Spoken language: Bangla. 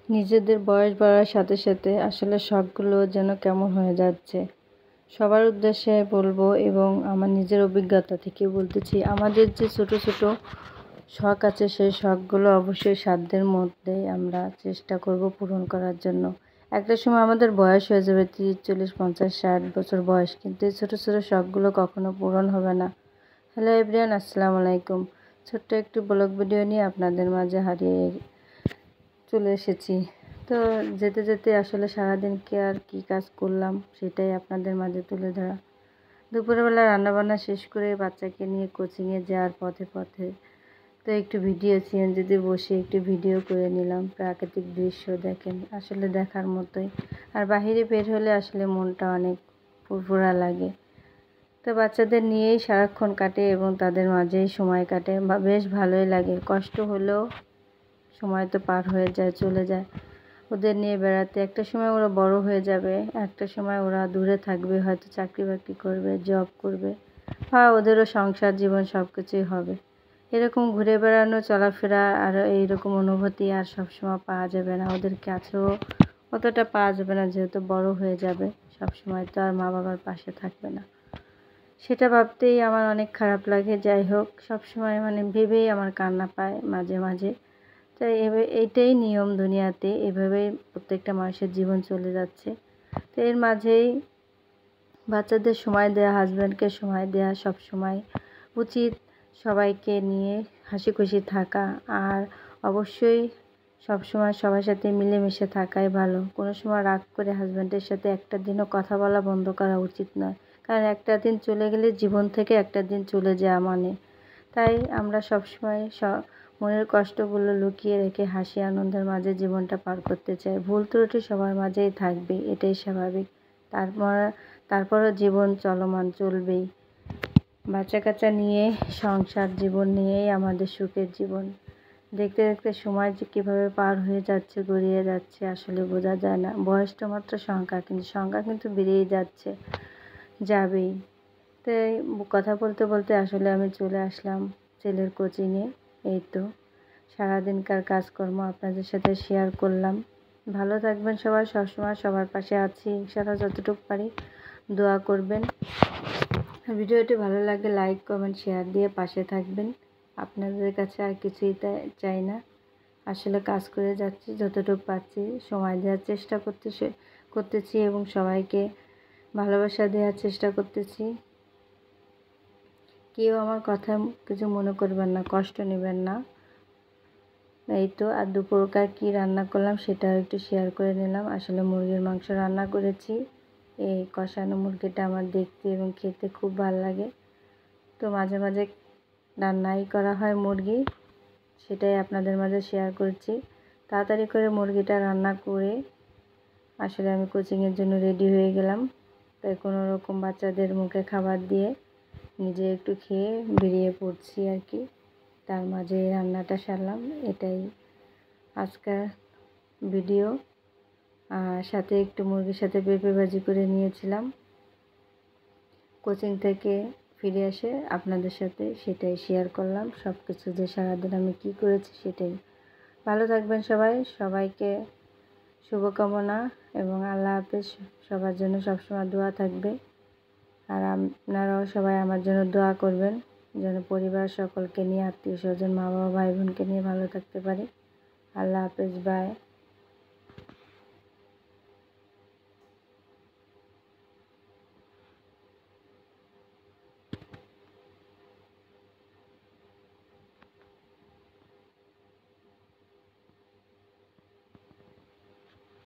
নিজেদের বয়স বাড়ার সাথে সাথে আসলে শখগুলো যেন কেমন হয়ে যাচ্ছে। সবার উদ্দেশ্যে বলবো এবং আমার নিজের অভিজ্ঞতা থেকে বলতেছি, আমাদের যে ছোট ছোট শখ আছে সেই শখগুলো অবশ্যই সাধ্যের মধ্যেই আমরা চেষ্টা করব পূরণ করার জন্য। একটা সময় আমাদের বয়স হয়ে যাবে 30, 40, 50, 60 বছর বয়স, কিন্তু এই ছোটো ছোটো শখগুলো কখনো পূরণ হবে না। হ্যালো এভরিওয়ান, আসসালামু আলাইকুম। ছোট্ট একটি ব্লগ ভিডিও নিয়ে আপনাদের মাঝে হারিয়ে চলে এসেছি। তো যেতে যেতে আসলে সারাদিন কী কাজ করলাম সেটাই আপনাদের মাঝে তুলে ধরা। দুপুরবেলা রান্নাবান্না শেষ করে বাচ্চাকে নিয়ে কোচিংয়ে যাওয়ার পথে পথে তো একটু ভিডিও সিএনজিতে বসে একটু ভিডিও করে নিলাম। প্রাকৃতিক দৃশ্য দেখেন, আসলে দেখার মতোই। আর বাহিরে বের হলে আসলে মনটা অনেক ফুরফুরা লাগে। তো বাচ্চাদের নিয়েই সারাক্ষণ কাটে এবং তাদের মাঝেই সময় কাটে, বেশ ভালোই লাগে। কষ্ট হলেও সময় তো পার হয়ে যায়, চলে যায় ওদের নিয়ে বেড়াতে। একটা সময় ওরা বড় হয়ে যাবে, একটা সময় ওরা দূরে থাকবে, হয়তো চাকরি বাকরি করবে, জব করবে, বা ওদেরও সংসার জীবন সব কিছুই হবে। এরকম ঘুরে বেড়ানো, চলাফেরা আর এইরকম অনুভূতি আর সবসময় পাওয়া যাবে না, ওদের কাছেও অতটা পাওয়া যাবে না, যেহেতু বড় হয়ে যাবে। সবসময় তো আর মা বাবার পাশে থাকবে না, সেটা ভাবতেই আমার অনেক খারাপ লাগে। যাই হোক, সবসময় ভেবেই আমার কান্না পায় মাঝে মাঝে। তাই এইটাই নিয়ম দুনিয়াতে, এভাবেই প্রত্যেকটা মানুষের জীবন চলে যাচ্ছে। তো এর মাঝেই বাচ্চাদের সময় দেওয়া, হাজব্যান্ডকে সময় দেওয়া সব সময় উচিত। সবাইকে নিয়ে হাসি খুশি থাকা, আর অবশ্যই সব সময় সবার সাথে মিলেমিশে থাকাই ভালো। কোনো সময় রাগ করে হাজব্যান্ডের সাথে একটা দিনও কথা বলা বন্ধ করা উচিত নয়, কারণ একটা দিন চলে গেলে জীবন থেকে একটা দিন চলে যাওয়া তাই আমরা সবসময় মনের কষ্টগুলো লুকিয়ে রেখে হাসি আনন্দের মাঝে জীবনটা পার করতে চাই। ভুল ত্রুটি সবার মাঝেই থাকবে, এটাই স্বাভাবিক। তারপরও জীবন চলমান, চলবেই। বাচ্চা কাচ্চা নিয়ে, সংসার জীবন নিয়েই আমাদের সুখের জীবন। দেখতে দেখতে সময় যে কীভাবে পার হয়ে যাচ্ছে, গড়িয়ে যাচ্ছে, আসলে বোঝা যায় না। বয়সটা মাত্র সংখ্যা, কিন্তু সংখ্যা কিন্তু বেড়েই যাচ্ছে, যাবেই। তাই কথা বলতে বলতে আসলে আমি চলে আসলাম ছেলের কোচিংয়ে। এই তো সারাদিনকার কাজকর্ম আপনাদের সাথে শেয়ার করলাম। ভালো থাকবেন সবাই, সবসময় সবার পাশে আছি ইনশাআল্লাহ, যতটুকু পারি দোয়া করবেন। ভিডিওটি ভালো লাগলে লাইক, কমেন্ট, শেয়ার দিয়ে পাশে থাকবেন। আপনাদের কাছে আর কিছুই চাই না। আসলে কাজ করে যাচ্ছি, যতটুকু পাচ্ছি সময় দেওয়ার চেষ্টা করতেছি এবং সবাইকে ভালোবাসা দেওয়ার চেষ্টা করতেছি। কেউ আমার কথা কিছু মনে করবেন না, কষ্ট নেবেন না। এই তো, আর দুপুরকার কী রান্না করলাম সেটাও একটু শেয়ার করে নিলাম। আসলে মুরগির মাংস রান্না করেছি। এই কষানো মুরগিটা আমার দেখতে এবং খেতে খুব ভালো লাগে, তো মাঝে মাঝে রান্নাই করা হয় মুরগি, সেটাই আপনাদের মাঝে শেয়ার করছি। তাড়াতাড়ি করে মুরগিটা রান্না করে আসলে আমি কোচিংয়ের জন্য রেডি হয়ে গেলাম। তাই কোনো রকম বাচ্চাদের মুখে খাবার দিয়ে নিজে একটু খেয়ে বেরিয়ে পড়ছি আর কি। তার মাঝে রান্নাটা সারলাম, এটাই আজকের ভিডিও। আর সাথে একটু মুরগির সাথে পেঁপে ভাজি করে নিয়েছিলাম কোচিং থেকে ফিরে এসে, আপনাদের সাথে সেটাই শেয়ার করলাম। সব কিছু যে সারাদিন আমি কী করেছি সেটাই। ভালো থাকবেন সবাই, সবাইকে শুভকামনা এবং আল্লাহ হাফেজ। সবার জন্য সবসময় দোয়া থাকবে, আর আপনারাও সবাই আমার জন্য দোয়া করবেন যেন পরিবার সকলকে নিয়ে, আত্মীয় স্বজন, মা বাবা, ভাই বোনকে নিয়ে ভালো থাকতে পারি। আল্লাহ হাফেজ, বাই।